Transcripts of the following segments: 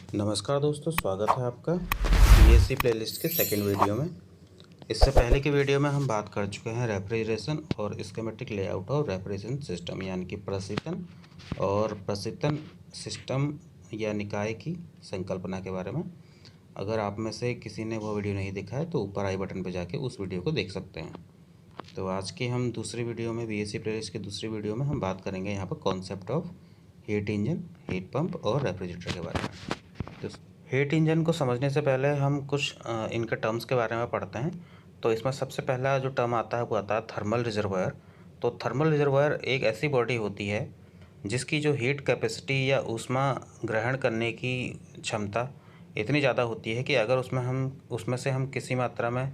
नमस्कार दोस्तों, स्वागत है आपका बीएससी प्लेलिस्ट के सेकंड वीडियो में। इससे पहले की वीडियो में हम बात कर चुके हैं रेफ्रिजरेशन और schematic layout of refrigeration system, यानी कि प्रशीतन और प्रशीतन सिस्टम या निकाय की संकल्पना के बारे में। अगर आप में से किसी ने वो वीडियो नहीं देखा है तो ऊपर आई बटन पर जाके उस वीडियो को देख सकते हैं। तो आज की हम दूसरी वीडियो में, बीएससी प्लेलिस्ट की दूसरी वीडियो में हम बात करेंगे यहाँ पर concept of heat engine, heat pump और रेफ्रिजरेटर के बारे में। तो हीट इंजन को समझने से पहले हम कुछ इनके टर्म्स के बारे में पढ़ते हैं। तो इसमें सबसे पहला जो टर्म आता है वो आता है थर्मल रिजर्वायर। तो थर्मल रिजर्वायर एक ऐसी बॉडी होती है जिसकी जो हीट कैपेसिटी या ऊष्मा ग्रहण करने की क्षमता इतनी ज़्यादा होती है कि अगर उसमें से हम किसी मात्रा में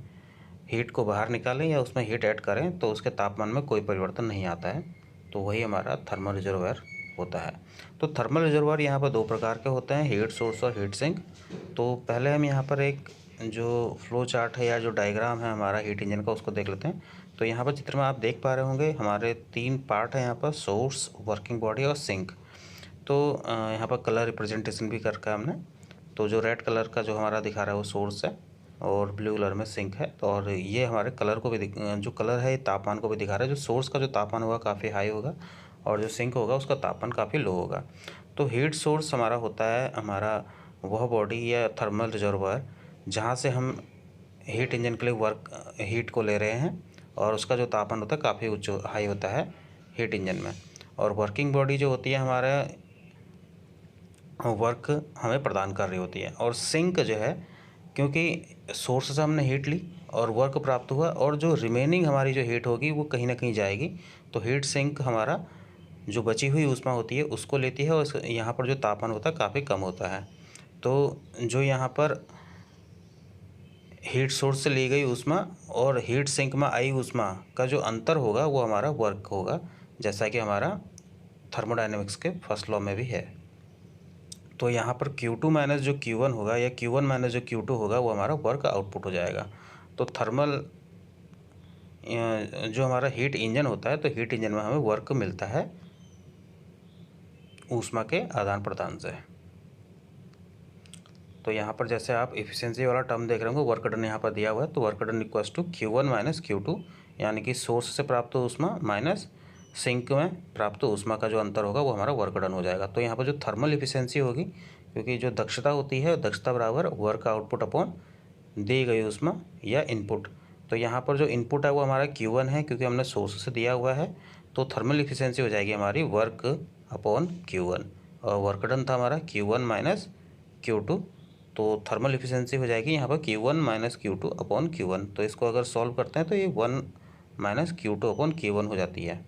हीट को बाहर निकालें या उसमें हीट ऐड करें तो उसके तापमान में कोई परिवर्तन नहीं आता है। तो वही हमारा थर्मल रिजर्वायर होता है। तो थर्मल रिजर्वायर यहाँ पर दो प्रकार के होते हैं, हीट सोर्स और हीट सिंक। तो पहले हम यहाँ पर एक जो फ्लो चार्ट है या जो डायग्राम है हमारा हीट इंजन का, उसको देख लेते हैं। तो यहाँ पर चित्र में आप देख पा रहे होंगे हमारे तीन पार्ट हैं यहाँ पर, सोर्स, वर्किंग बॉडी और सिंक। तो यहाँ पर कलर रिप्रेजेंटेशन भी कर रखा है हमने। तो जो रेड कलर का जो हमारा दिखा रहा है वो सोर्स है और ब्लू कलर में सिंक है। तो और ये हमारे कलर को भी जो कलर है ये तापमान को भी दिखा रहा है। जो सोर्स का जो तापमान होगा काफ़ी हाई होगा और जो सिंक होगा उसका तापमान काफ़ी लो होगा। तो हीट सोर्स हमारा होता है हमारा वह बॉडी या थर्मल रिजर्वायर जहाँ से हम हीट इंजन के लिए हीट को ले रहे हैं और उसका जो तापमान होता है काफ़ी उच्च हाई होता है हीट इंजन में। और वर्किंग बॉडी जो होती है हमारा वर्क हमें प्रदान कर रही होती है। और सिंक जो है, क्योंकि सोर्स से हमने हीट ली और वर्क प्राप्त हुआ और जो रिमेनिंग हमारी जो हीट होगी वो कहीं ना कहीं जाएगी। तो हीट सिंक हमारा जो बची हुई ऊष्मा होती है उसको लेती है और यहाँ पर जो तापमान होता है काफ़ी कम होता है। तो जो यहाँ पर हीट सोर्स से ली गई ऊष्मा और हीट सिंक में आई ऊष्मा का जो अंतर होगा वो हमारा वर्क होगा, जैसा कि हमारा थर्मोडायनेमिक्स के फर्स्ट लॉ में भी है। तो यहाँ पर Q2 माइनस जो Q1 होगा या Q1 माइनस जो Q2 होगा वो हमारा वर्क आउटपुट हो जाएगा। तो थर्मल जो हमारा हीट इंजन होता है, तो हीट इंजन में हमें वर्क मिलता है ऊष्मा के आदान प्रदान से। तो यहाँ पर जैसे आप एफिशिएंसी वाला टर्म देख रहे होंगे, वर्क डन यहाँ पर दिया हुआ है। तो work done equals to Q1 minus Q2, यानी कि सोर्स से प्राप्त ऊष्मा माइनस सिंक में प्राप्त ऊष्मा का जो अंतर होगा वो हमारा वर्क डन हो जाएगा। तो यहाँ पर जो थर्मल इफिशिएंसी होगी, क्योंकि जो दक्षता होती है दक्षता बराबर वर्क आउटपुट अपॉन दी गई ऊष्मा या इनपुट। तो यहाँ पर जो इनपुट है वो हमारा Q1 है क्योंकि हमने सोर्स से दिया हुआ है। तो थर्मल इफिशिएंसी हो जाएगी हमारी वर्क अपॉन Q1 और वर्क डन था हमारा Q1 माइनस Q2। तो थर्मल इफिशिएंसी हो जाएगी यहाँ पर Q1 minus Q2 upon Q1। तो इसको अगर सॉल्व करते हैं तो ये 1 माइनस Q2 अपॉन Q1 हो जाती है।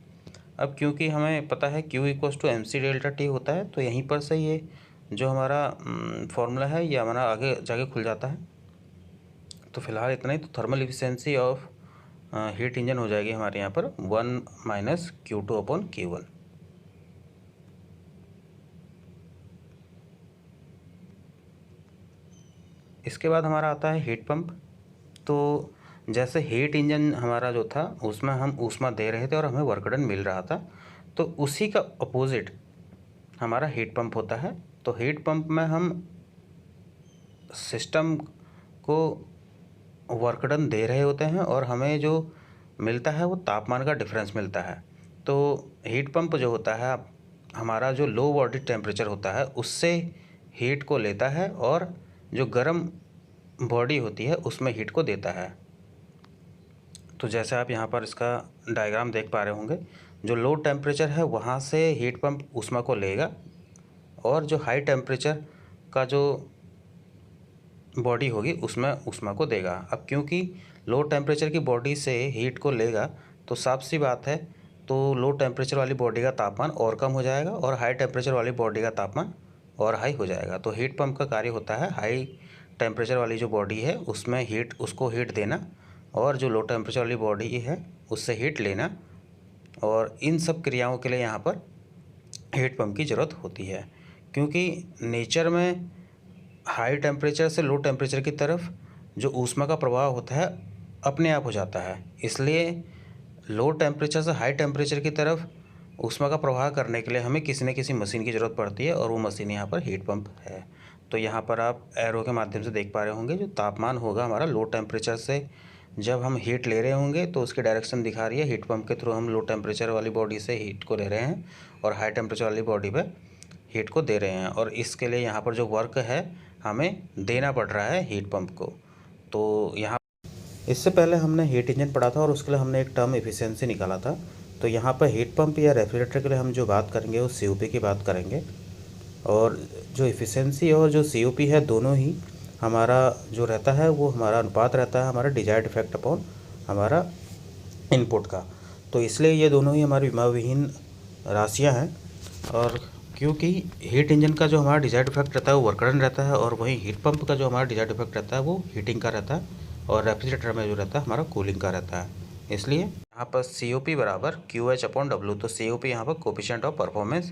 अब क्योंकि हमें पता है Q equals to MC delta T होता है, तो यहीं पर से ये जो हमारा फॉर्मूला है ये हमारा आगे जाके खुल जाता है। तो फिलहाल इतना ही। तो thermal efficiency of heat engine हो जाएगी हमारे यहाँ पर 1 माइनस Q2 अपॉन Q1। इसके बाद हमारा आता है हीट पंप। तो जैसे हीट इंजन हमारा जो था उसमें हम ऊष्मा दे रहे थे और हमें वर्क डन मिल रहा था, तो उसी का अपोजिट हमारा हीट पंप होता है। तो हीट पंप में हम सिस्टम को वर्क डन दे रहे होते हैं और हमें जो मिलता है वो तापमान का डिफरेंस मिलता है। तो हीट पंप जो होता है हमारा जो लो बॉडी टेम्परेचर होता है उससे हीट को लेता है और जो गर्म बॉडी होती है उसमें हीट को देता है। तो जैसे आप यहाँ पर इसका डायग्राम देख पा रहे होंगे, जो लो टेम्परेचर है वहाँ से हीट पंप ऊष्मा को लेगा और जो हाई टेम्परेचर का जो बॉडी होगी उसमें ऊष्मा को देगा। अब क्योंकि लो टेम्परेचर की बॉडी से हीट को लेगा तो साफ सी बात है, तो लो टेम्परेचर वाली बॉडी का तापमान और कम हो जाएगा और हाई टेम्परेचर वाली बॉडी का तापमान और हाई हो जाएगा। तो हीट पंप का कार्य होता है हाई टेम्परेचर वाली जो बॉडी है उसमें उसको हीट देना और जो लो टेम्परेचर वाली बॉडी है उससे हीट लेना। और इन सब क्रियाओं के लिए यहाँ पर हीट पंप की ज़रूरत होती है, क्योंकि नेचर में हाई टेम्परेचर से लो टेम्परेचर की तरफ जो ऊष्मा का प्रवाह होता है अपने आप हो जाता है। इसलिए लो टेम्परेचर से हाई टेम्परेचर की तरफ ऊष्मा का प्रवाह करने के लिए हमें किसी न किसी मशीन की ज़रूरत पड़ती है और वो मशीन यहाँ पर हीट पंप है। तो यहाँ पर आप एरो के माध्यम से देख पा रहे होंगे जो तापमान होगा हमारा लो टेम्परेचर से जब हम हीट ले रहे होंगे तो उसकी डायरेक्शन दिखा रही है। हीट पंप के थ्रू हम लो टेम्परेचर वाली बॉडी से हीट को ले रहे हैं और हाई टेम्परेचर वाली बॉडी पे हीट को दे रहे हैं, और इसके लिए यहाँ पर जो वर्क है हमें देना पड़ रहा है हीट पंप को। तो यहाँ इससे पहले हमने हीट इंजन पढ़ा था और उसके लिए हमने एक टर्म एफिशिएंसी निकाला था। तो यहाँ पर हीट पंप या रेफ्रिजरेटर के लिए हम जो बात करेंगे वो COP की बात करेंगे, और जो एफिशिएंसी और जो COP है दोनों ही हमारा जो रहता है वो हमारा अनुपात रहता है हमारा डिजायर्ड इफेक्ट अपॉन हमारा इनपुट का। तो इसलिए ये दोनों ही हमारी विमा विहीन राशियाँ हैं, और क्योंकि हीट इंजन का जो हमारा डिजायर्ड इफेक्ट रहता है वो वर्क डन रहता है, और वहीं हीट पंप का जो हमारा डिजायर्ड इफेक्ट रहता है वो हीटिंग का रहता है, और रेफ्रिजरेटर में जो रहता है हमारा कूलिंग का रहता है। इसलिए यहाँ पर COP बराबर QH/W। तो COP यहाँ पर कोफिशिएंट ऑफ परफॉर्मेंस,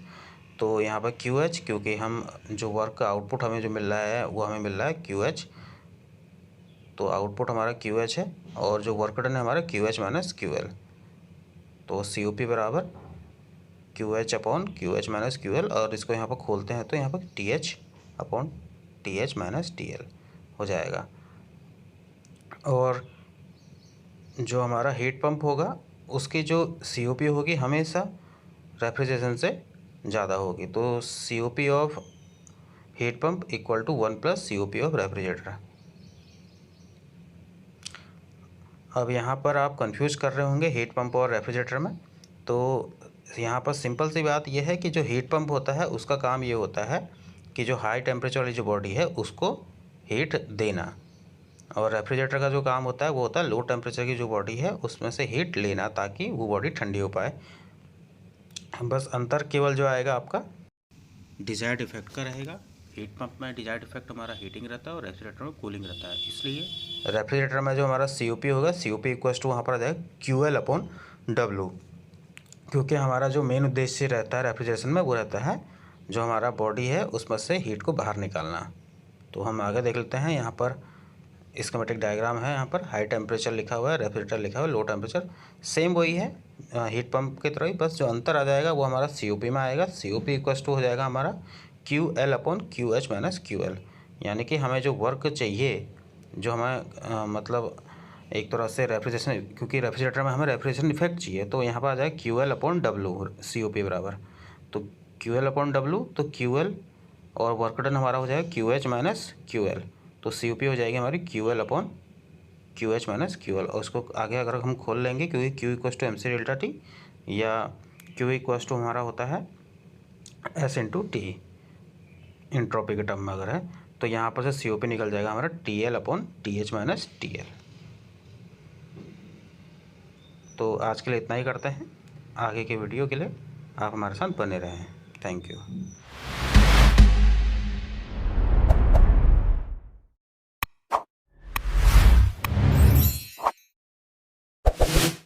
तो यहाँ पर QH क्योंकि हम जो वर्क का आउटपुट हमें जो मिल रहा है वो हमें मिल रहा है QH, तो आउटपुट हमारा QH है और जो वर्क डन है हमारा QH-QL। तो COP बराबर QH/QH-QL, और इसको यहाँ पर खोलते हैं तो यहाँ पर TH/TH-TL हो जाएगा। और जो हमारा हीट पंप होगा उसकी जो COP होगी हमेशा रेफ्रिजरेशन से ज़्यादा होगी। तो COP of heat pump equal to 1 + COP of refrigerator. अब यहाँ पर आप कंफ्यूज कर रहे होंगे हीट पंप और रेफ्रिजरेटर में। तो यहाँ पर सिंपल सी बात यह है कि जो हीट पंप होता है उसका काम ये होता है कि जो हाई टेम्परेचर वाली जो बॉडी है उसको हीट देना, और रेफ्रिजरेटर का जो काम होता है वो होता है लो टेम्परेचर की जो बॉडी है उसमें से हीट लेना ताकि वो बॉडी ठंडी हो पाए। बस अंतर केवल जो आएगा आपका डिजायर्ड इफेक्ट का रहेगा। हीट पंप में डिजायर्ड इफेक्ट हमारा हीटिंग रहता है और रेफ्रिजरेटर में कूलिंग रहता है। इसलिए रेफ्रिजरेटर में जो हमारा COP होगा COP इक्वल टू वहाँ पर आ जाएगा QL/W, क्योंकि हमारा जो मेन उद्देश्य रहता है रेफ्रिजरेशन में वो रहता है जो हमारा बॉडी है उसमें से हीट को बाहर निकालना। तो हम आगे देख लेते हैं। यहाँ पर स्कीमेटिक डायग्राम है, यहाँ पर हाई टेम्परेचर लिखा हुआ है, रेफ्रिजरेटर लिखा हुआ है, लो टेम्परेचर सेम वही है हीट पंप की तरह ही, बस जो अंतर आ जाएगा वो हमारा COP में आएगा। COP इक्वल टू हो जाएगा हमारा QL/QH-QL, यानी कि हमें जो वर्क चाहिए जो हमें मतलब एक तरह से रेफ्रिजरेशन, क्योंकि रेफ्रिजरेटर में हमें रेफ्रिजरेशन इफेक्ट चाहिए, तो यहाँ पर आ जाएगा QL/W COP बराबर। तो QL/W, तो QL और वर्क डन हमारा हो जाएगा QH-QL, तो COP हो जाएगी हमारी QL/QH-QL। और उसको आगे अगर हम खोल लेंगे क्योंकि Q इक्वल टू MC∆T या Q इक्वल टू हमारा होता है S/T इंट्रोपी के टर्म में अगर है, तो यहाँ पर से COP निकल जाएगा हमारा TL/TH-TL। तो आज के लिए इतना ही करते हैं। आगे के वीडियो के लिए आप हमारे साथ बने रहें। Thank you.